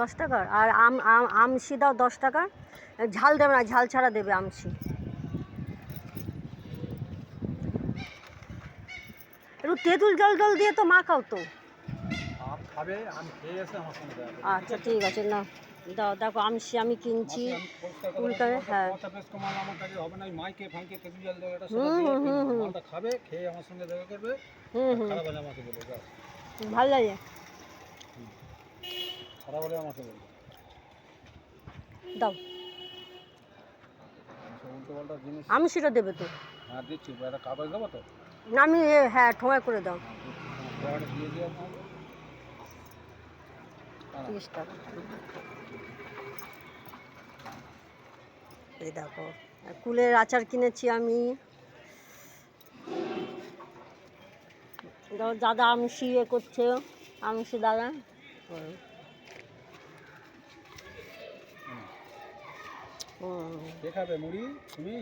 10 টাকার। আর আমসি দাও 10 টাকা। ঝাল দেবে না, ঝাল ছাড়া দেবে আমসি। একটু তেঁতুল জল দিয়ে তো মাখাও তো। আচ্ছা ঠিক আছে, না দাও। দেখো আমসি আমি কিনছি উল্টাবে। হ্যাঁ ভাল লাগে। দাও আমসিটা দেবে তো। আমি হ্যাঁ ঠোঙায় করে দাও। 30 টাকা। এই দেখো কুলের আচার কিনেছি আমি। দাদা আমসি করছে, আমসি দাদা। দেখাবে মুড়ি তুমি।